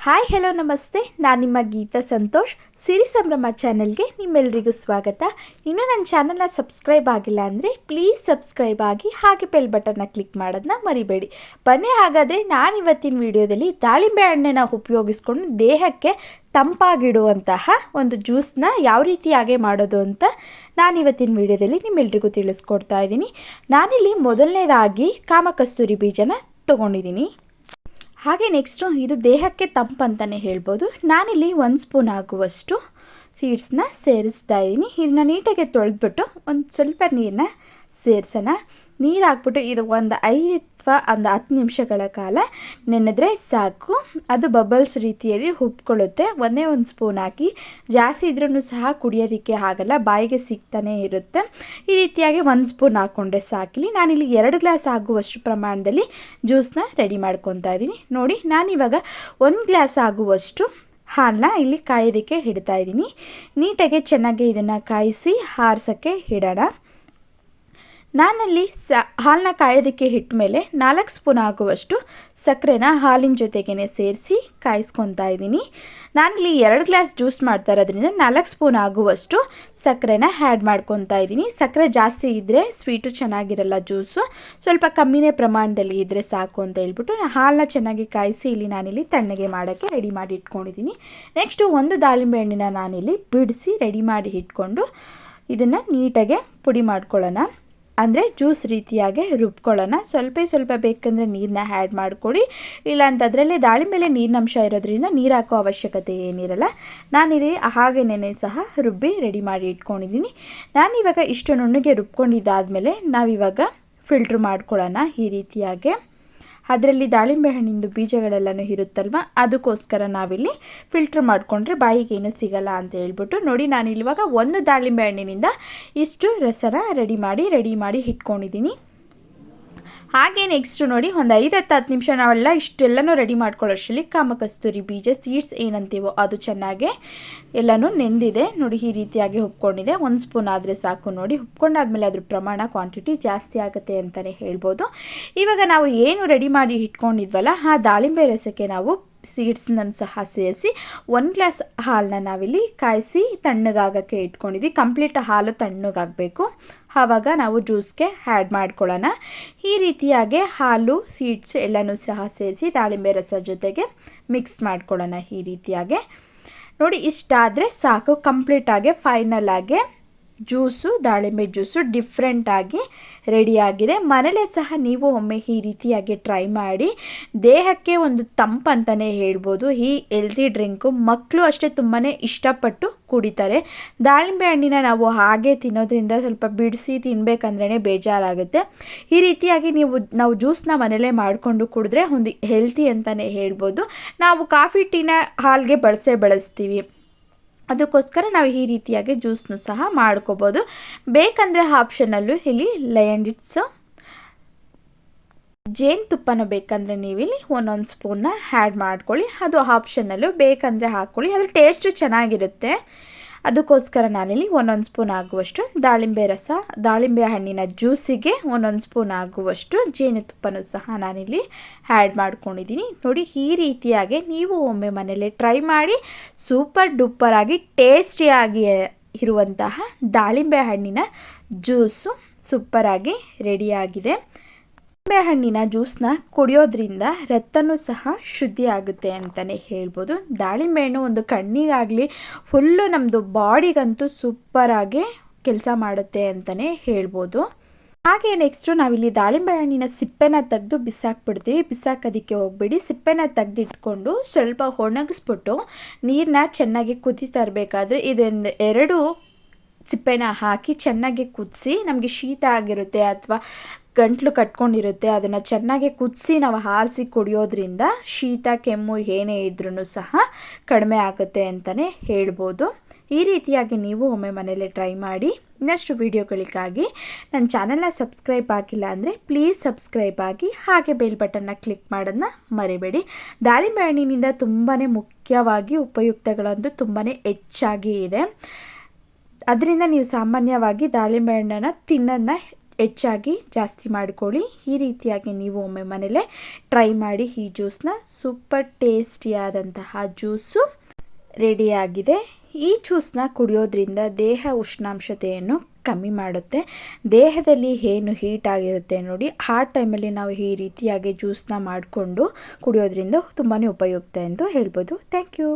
Hi hello ನಮಸ್ತೆ, ನಾನು ನಿಮ್ಮ ಗೀತಾ ಸಂತೋಷ್. ಸಿರಿ ಸಂಭ್ರಮ ಚಾನಲ್ಗೆ ನಿಮ್ಮೆಲ್ಲರಿಗೂ ಸ್ವಾಗತ. ಇನ್ನೂ ನನ್ನ ಚಾನಲ್ನ ಸಬ್ಸ್ಕ್ರೈಬ್ ಆಗಿಲ್ಲ ಅಂದರೆ ಪ್ಲೀಸ್ ಸಬ್ಸ್ಕ್ರೈಬ್ ಆಗಿ, ಹಾಗೆ ಬೆಲ್ ಬಟನ್ನ ಕ್ಲಿಕ್ ಮಾಡೋದನ್ನ ಮರಿಬೇಡಿ. ಬನ್ನಿ ಹಾಗಾದರೆ ನಾನಿವತ್ತಿನ ವಿಡಿಯೋದಲ್ಲಿ ದಾಳಿಂಬೆ ಹಣ್ಣನ್ನು ಉಪಯೋಗಿಸ್ಕೊಂಡು ದೇಹಕ್ಕೆ ತಂಪಾಗಿಡುವಂತಹ ಒಂದು ಜ್ಯೂಸನ್ನ ಯಾವ ರೀತಿಯಾಗಿ ಮಾಡೋದು ಅಂತ ನಾನಿವತ್ತಿನ ವಿಡಿಯೋದಲ್ಲಿ ನಿಮ್ಮೆಲ್ಲರಿಗೂ ತಿಳಿಸ್ಕೊಡ್ತಾ ಇದ್ದೀನಿ. ನಾನಿಲ್ಲಿ ಮೊದಲನೇದಾಗಿ ಕಾಮಕಸ್ತೂರಿ ಬೀಜನ ತೊಗೊಂಡಿದ್ದೀನಿ. ಹಾಗೆ ನೆಕ್ಸ್ಟು ಇದು ದೇಹಕ್ಕೆ ತಂಪಂತಲೇ ಹೇಳ್ಬೋದು. ನಾನಿಲ್ಲಿ 1 ಸ್ಪೂನ್ ಆಗುವಷ್ಟು ಸೀಡ್ಸ್ನ ಸೇರಿಸ್ತಾ ಇದ್ದೀನಿ. ಇದನ್ನ ನೀಟಾಗಿ ತೊಳೆದ್ಬಿಟ್ಟು ಒಂದು ಸ್ವಲ್ಪ ನೀರನ್ನ ಸೇರಿಸೋಣ. ನೀರು ಹಾಕ್ಬಿಟ್ಟು ಇದು ಒಂದು 5 ಅಥವಾ ಒಂದು 10 ನಿಮಿಷಗಳ ಕಾಲ ನೆನೆದ್ರೆ ಸಾಕು. ಅದು ಬಬಲ್ಸ್ ರೀತಿಯಲ್ಲಿ ಉಬ್ಕೊಳ್ಳುತ್ತೆ. ಒಂದೇ 1 ಸ್ಪೂನ್ ಹಾಕಿ, ಜಾಸ್ತಿ ಇದ್ರೂ ಸಹ ಕುಡಿಯೋದಕ್ಕೆ ಆಗಲ್ಲ, ಬಾಯಿಗೆ ಸಿಗ್ತಾನೆ ಇರುತ್ತೆ. ಈ ರೀತಿಯಾಗಿ 1 ಸ್ಪೂನ್ ಹಾಕ್ಕೊಂಡ್ರೆ ಸಾಕಿಲಿ. ನಾನಿಲ್ಲಿ 2 ಗ್ಲಾಸ್ ಆಗುವಷ್ಟು ಪ್ರಮಾಣದಲ್ಲಿ ಜ್ಯೂಸನ್ನ ರೆಡಿ ಮಾಡ್ಕೊತಾ ಇದ್ದೀನಿ. ನೋಡಿ, ನಾನಿವಾಗ 1 ಗ್ಲಾಸ್ ಆಗುವಷ್ಟು ಹಾಲನ್ನ ಇಲ್ಲಿ ಕಾಯೋದಕ್ಕೆ ಇಡ್ತಾ ಇದ್ದೀನಿ. ನೀಟಾಗಿ ಚೆನ್ನಾಗಿ ಇದನ್ನು ಕಾಯಿಸಿ ಆರಿಸೋಕ್ಕೆ ಇಡೋಣ. ನಾನಲ್ಲಿ ಹಾಲನ್ನ ಕಾಯೋದಕ್ಕೆ ಇಟ್ಟ ಮೇಲೆ 4 ಸ್ಪೂನ್ ಆಗುವಷ್ಟು ಸಕ್ಕರೆನ ಹಾಲಿನ ಜೊತೆಗೇ ಸೇರಿಸಿ ಕಾಯಿಸ್ಕೊತಾ ಇದ್ದೀನಿ. ನಾನಿಲ್ಲಿ 2 ಗ್ಲಾಸ್ ಜ್ಯೂಸ್ ಮಾಡ್ತಾ ಇರೋದ್ರಿಂದ 4 ಸ್ಪೂನ್ ಆಗುವಷ್ಟು ಸಕ್ಕರೆನ ಆ್ಯಡ್ ಮಾಡ್ಕೊತಾ ಇದ್ದೀನಿ. ಸಕ್ಕರೆ ಜಾಸ್ತಿ ಇದ್ದರೆ ಸ್ವೀಟು ಚೆನ್ನಾಗಿರಲ್ಲ, ಜ್ಯೂಸು ಸ್ವಲ್ಪ ಕಮ್ಮಿನೇ ಪ್ರಮಾಣದಲ್ಲಿ ಇದ್ದರೆ ಸಾಕು ಅಂತ ಹೇಳ್ಬಿಟ್ಟು ಹಾಲನ್ನ ಚೆನ್ನಾಗಿ ಕಾಯಿಸಿ ಇಲ್ಲಿ ನಾನಿಲ್ಲಿ ತಣ್ಣಗೆ ಮಾಡೋಕ್ಕೆ ರೆಡಿ ಮಾಡಿ ಇಟ್ಕೊಂಡಿದ್ದೀನಿ. ನೆಕ್ಸ್ಟು ಒಂದು ದಾಳಿಂಬೆ ಹಣ್ಣಿನ ನಾನಿಲ್ಲಿ ಬಿಡಿಸಿ ರೆಡಿ ಮಾಡಿ ಇಟ್ಕೊಂಡು ಇದನ್ನು ನೀಟಾಗೆ ಪುಡಿ ಮಾಡ್ಕೊಳ್ಳೋಣ. ಅಂದರೆ ಜ್ಯೂಸ್ ರೀತಿಯಾಗಿ ರುಬ್ಕೊಳ್ಳೋಣ. ಸ್ವಲ್ಪ ಬೇಕಂದರೆ ನೀರನ್ನ ಆ್ಯಡ್ ಮಾಡಿಕೊಡಿ, ಇಲ್ಲ ಅಂತ ಅದರಲ್ಲೇ ದಾಳಿಂಬೆಲೆ ನೀರಿನಂಶ ಇರೋದ್ರಿಂದ ನೀರು ಹಾಕೋ ಅವಶ್ಯಕತೆ ಏನಿರಲ್ಲ. ನಾನಿಲ್ಲಿ ಹಾಗೇನೇ ಸಹ ರುಬ್ಬಿ ರೆಡಿ ಮಾಡಿ ಇಟ್ಕೊಂಡಿದ್ದೀನಿ. ನಾನಿವಾಗ ಇಷ್ಟು ನುಣ್ಣಗೆ ರುಬ್ಕೊಂಡಿದ್ದಾದಮೇಲೆ ನಾವಿವಾಗ ಫಿಲ್ಟ್ರ್ ಮಾಡ್ಕೊಳ್ಳೋಣ. ಈ ರೀತಿಯಾಗಿ ಅದರಲ್ಲಿ ದಾಳಿಂಬೆ ಹಣ್ಣಿಂದು ಬೀಜಗಳೆಲ್ಲನೂ ಇರುತ್ತಲ್ವ, ಅದಕ್ಕೋಸ್ಕರ ನಾವಿಲ್ಲಿ ಫಿಲ್ಟ್ರ್ ಮಾಡಿಕೊಂಡ್ರೆ ಬಾಯಿಗೇನು ಸಿಗಲ್ಲ ಅಂತ ಹೇಳ್ಬಿಟ್ಟು. ನೋಡಿ, ನಾನಿಲ್ಲಿವಾಗ 1 ದಾಳಿಂಬೆ ಹಣ್ಣಿನಿಂದ ಇಷ್ಟು ರಸನ ರೆಡಿ ಮಾಡಿ ಇಟ್ಕೊಂಡಿದ್ದೀನಿ. ಹಾಗೆ ನೆಕ್ಸ್ಟು ನೋಡಿ, ಒಂದು 5-10 ನಿಮಿಷ ನಾವೆಲ್ಲ ಇಷ್ಟೆಲ್ಲನೂ ರೆಡಿ ಮಾಡ್ಕೊಳ್ಳೋಷ್ಟರಲ್ಲಿ ಕಾಮಕಸ್ತೂರಿ ಬೀಜ ಸೀಡ್ಸ್ ಏನಂತೀವೋ ಅದು ಚೆನ್ನಾಗೆ ಎಲ್ಲನೂ ನೆಂದಿದೆ. ನೋಡಿ, ಈ ರೀತಿಯಾಗಿ ಉಬ್ಕೊಂಡಿದೆ. 1 ಸ್ಪೂನ್ ಆದರೆ ಸಾಕು. ನೋಡಿ, ಉಬ್ಕೊಂಡಾದ್ಮೇಲೆ ಅದ್ರ ಪ್ರಮಾಣ ಕ್ವಾಂಟಿಟಿ ಜಾಸ್ತಿ ಆಗುತ್ತೆ ಅಂತಲೇ ಹೇಳ್ಬೋದು. ಇವಾಗ ನಾವು ಏನು ರೆಡಿ ಮಾಡಿ ಇಟ್ಕೊಂಡಿದ್ವಲ್ಲ, ಆ ದಾಳಿಂಬೆ ರಸಕ್ಕೆ ನಾವು ಸೀಡ್ಸ್ನ ಸಹ ಸೇರಿಸಿ 1 ಗ್ಲಾಸ್ ಹಾಲನ್ನ ನಾವಿಲ್ಲಿ ಕಾಯಿಸಿ ತಣ್ಣಗಾಗೋಕ್ಕೆ ಇಟ್ಕೊಂಡಿದ್ವಿ. ಕಂಪ್ಲೀಟ್ ಹಾಲು ತಣ್ಣಗಾಗಬೇಕು, ಆವಾಗ ನಾವು ಜ್ಯೂಸ್ಗೆ ಆ್ಯಡ್ ಮಾಡ್ಕೊಳ್ಳೋಣ. ಈ ರೀತಿಯಾಗಿ ಹಾಲು ಸೀಡ್ಸ್ ಎಲ್ಲನೂ ಸಹ ಸೇರಿಸಿ ದಾಳಿಂಬೆ ರಸ ಜೊತೆಗೆ ಮಿಕ್ಸ್ ಮಾಡ್ಕೊಳ್ಳೋಣ. ಈ ರೀತಿಯಾಗಿ ನೋಡಿ, ಇಷ್ಟಾದರೆ ಸಾಕು. ಕಂಪ್ಲೀಟಾಗಿ ಫೈನಲಾಗಿ ಜ್ಯೂಸು, ದಾಳಿಂಬೆ ಜ್ಯೂಸು ಡಿಫ್ರೆಂಟಾಗಿ ರೆಡಿಯಾಗಿದೆ. ಮನೇಲೇ ಸಹ ನೀವು ಒಮ್ಮೆ ಈ ರೀತಿಯಾಗಿ ಟ್ರೈ ಮಾಡಿ. ದೇಹಕ್ಕೆ ಒಂದು ತಂಪಂತಲೇ ಹೇಳ್ಬೋದು. ಈ ಹೆಲ್ತಿ ಡ್ರಿಂಕು ಮಕ್ಕಳು ಅಷ್ಟೇ ತುಂಬಾ ಇಷ್ಟಪಟ್ಟು ಕುಡಿತಾರೆ. ದಾಳಿಂಬೆ ಹಣ್ಣಿನ ನಾವು ಹಾಗೆ ತಿನ್ನೋದ್ರಿಂದ ಸ್ವಲ್ಪ ಬಿಡಿಸಿ ತಿನ್ನಬೇಕಂದ್ರೇ ಬೇಜಾರಾಗುತ್ತೆ. ಈ ರೀತಿಯಾಗಿ ನಾವು ಜ್ಯೂಸನ್ನ ಮನೇಲೇ ಮಾಡಿಕೊಂಡು ಕುಡಿದ್ರೆ ಒಂದು ಹೆಲ್ತಿ ಅಂತಲೇ ಹೇಳ್ಬೋದು. ನಾವು ಕಾಫಿ ಟೀನ ಹಾಲಿಗೆ ಬಳಸ್ತೀವಿ, ಅದಕ್ಕೋಸ್ಕರ ನಾವು ಈ ರೀತಿಯಾಗಿ ಜ್ಯೂಸ್ನು ಸಹ ಮಾಡ್ಕೋಬೋದು. ಬೇಕಂದರೆ ಆಪ್ಷನಲ್ಲೂ ಇಲ್ಲಿ ಲಯನ್ಡಿಟ್ಸು ಜೇನುತುಪ್ಪನ ಬೇಕಂದರೆ ನೀವಿಲ್ಲಿ 1 ಸ್ಪೂನ್ನ ಆ್ಯಡ್ ಮಾಡ್ಕೊಳ್ಳಿ. ಅದು ಆಪ್ಷನಲ್ಲು, ಬೇಕಂದರೆ ಹಾಕ್ಕೊಳ್ಳಿ. ಅದು ಟೇಸ್ಟು ಚೆನ್ನಾಗಿರುತ್ತೆ. ಅದಕ್ಕೋಸ್ಕರ ನಾನಿಲ್ಲಿ 1 ಸ್ಪೂನ್ ಆಗುವಷ್ಟು ದಾಳಿಂಬೆ ಹಣ್ಣಿನ ಜ್ಯೂಸಿಗೆ 1 ಸ್ಪೂನ್ ಆಗುವಷ್ಟು ಜೇನುತುಪ್ಪನೂ ಸಹ ನಾನಿಲ್ಲಿ ಆ್ಯಡ್ ಮಾಡ್ಕೊಂಡಿದ್ದೀನಿ. ನೋಡಿ, ಈ ರೀತಿಯಾಗಿ ನೀವು ಒಮ್ಮೆ ಮನೇಲಿ ಟ್ರೈ ಮಾಡಿ. ಸೂಪರ್ ಡೂಪರಾಗಿ ಟೇಸ್ಟಿಯಾಗಿ ಇರುವಂತಹ ದಾಳಿಂಬೆ ಹಣ್ಣಿನ ಜ್ಯೂಸು ಸೂಪರಾಗಿ ರೆಡಿಯಾಗಿದೆ. ದಾಳಿಂಬೆ ಹಣ್ಣಿನ ಜ್ಯೂಸನ್ನ ಕುಡಿಯೋದ್ರಿಂದ ರಕ್ತನೂ ಸಹ ಶುದ್ಧಿ ಆಗುತ್ತೆ ಅಂತಲೇ ಹೇಳ್ಬೋದು. ದಾಳಿಂಬೆ ಹಣ್ಣು ಒಂದು ಕಣ್ಣಿಗಾಗಲಿ ಫುಲ್ಲು ನಮ್ಮದು ಬಾಡಿಗಂತೂ ಸೂಪರಾಗಿ ಕೆಲಸ ಮಾಡುತ್ತೆ ಅಂತಲೇ ಹೇಳ್ಬೋದು. ಹಾಗೆ ನೆಕ್ಸ್ಟು ನಾವಿಲ್ಲಿ ದಾಳಿಂಬೆ ಹಣ್ಣಿನ ಸಿಪ್ಪೆನ ತೆಗೆದು ಬಿಸಾಕ್ಬಿಡ್ತೀವಿ. ಬಿಸಾಕೋದಕ್ಕೆ ಹೋಗ್ಬೇಡಿ. ಸಿಪ್ಪೆನ ತೆಗೆದಿಟ್ಕೊಂಡು ಸ್ವಲ್ಪ ಒಣಗಿಸ್ಬಿಟ್ಟು ನೀರನ್ನ ಚೆನ್ನಾಗಿ ಕುದೀತಾ ಇರಬೇಕಾದ್ರೆ ಇದೊಂದು 2 ಸಿಪ್ಪೆನ ಹಾಕಿ ಚೆನ್ನಾಗಿ ಕುದಿಸಿ, ನಮಗೆ ಶೀತ ಆಗಿರುತ್ತೆ ಅಥವಾ ಗಂಟ್ಲು ಕಟ್ಕೊಂಡಿರುತ್ತೆ, ಅದನ್ನು ಚೆನ್ನಾಗಿ ಕುದಿಸಿ ನಾವು ಆರಿಸಿ ಕುಡಿಯೋದ್ರಿಂದ ಶೀತ ಕೆಮ್ಮು ಏನೇ ಇದ್ರೂ ಸಹ ಕಡಿಮೆ ಆಗುತ್ತೆ ಅಂತಲೇ ಹೇಳ್ಬೋದು. ಈ ರೀತಿಯಾಗಿ ನೀವು ಒಮ್ಮೆ ಮನೇಲಿ ಟ್ರೈ ಮಾಡಿ. ಇನ್ನಷ್ಟು ವೀಡಿಯೋಗಳಿಗಾಗಿ ನನ್ನ ಚಾನಲ್ನ ಸಬ್ಸ್ಕ್ರೈಬ್ ಆಗಿಲ್ಲ ಅಂದರೆ ಪ್ಲೀಸ್ ಸಬ್ಸ್ಕ್ರೈಬ್ ಆಗಿ, ಹಾಗೆ ಬೆಲ್ ಬಟನ್ನ ಕ್ಲಿಕ್ ಮಾಡೋದನ್ನ ಮರಿಬೇಡಿ. ದಾಳಿಂಬೆ ಹಣ್ಣಿನಿಂದ ತುಂಬಾ ಮುಖ್ಯವಾಗಿ ಉಪಯುಕ್ತಗಳಂತೂ ತುಂಬಾ ಹೆಚ್ಚಾಗಿ ಇದೆ. ಅದರಿಂದ ನೀವು ಸಾಮಾನ್ಯವಾಗಿ ದಾಳಿಂಬೆ ಹಣ್ಣನ್ನು ತಿನ್ನೋದನ್ನ ಹೆಚ್ಚಾಗಿ ಜಾಸ್ತಿ ಮಾಡ್ಕೊಳ್ಳಿ. ಈ ರೀತಿಯಾಗಿ ನೀವು ಒಮ್ಮೆ ಮನೇಲೇ ಟ್ರೈ ಮಾಡಿ ಈ ಜ್ಯೂಸನ್ನ. ಸೂಪರ್ ಟೇಸ್ಟಿಯಾದಂತಹ ಜ್ಯೂಸು ರೆಡಿಯಾಗಿದೆ. ಈ ಜ್ಯೂಸನ್ನ ಕುಡಿಯೋದ್ರಿಂದ ದೇಹ ಉಷ್ಣಾಂಶತೆಯನ್ನು ಕಮ್ಮಿ ಮಾಡುತ್ತೆ. ದೇಹದಲ್ಲಿ ಏನು ಹೀಟ್ ಆಗಿರುತ್ತೆ ನೋಡಿ, ಆ ಟೈಮಲ್ಲಿ ನಾವು ಈ ರೀತಿಯಾಗಿ ಜ್ಯೂಸನ್ನ ಮಾಡಿಕೊಂಡು ಕುಡಿಯೋದ್ರಿಂದ ತುಂಬಾ ಉಪಯುಕ್ತ ಎಂದು ಹೇಳ್ಬೋದು. Thank you.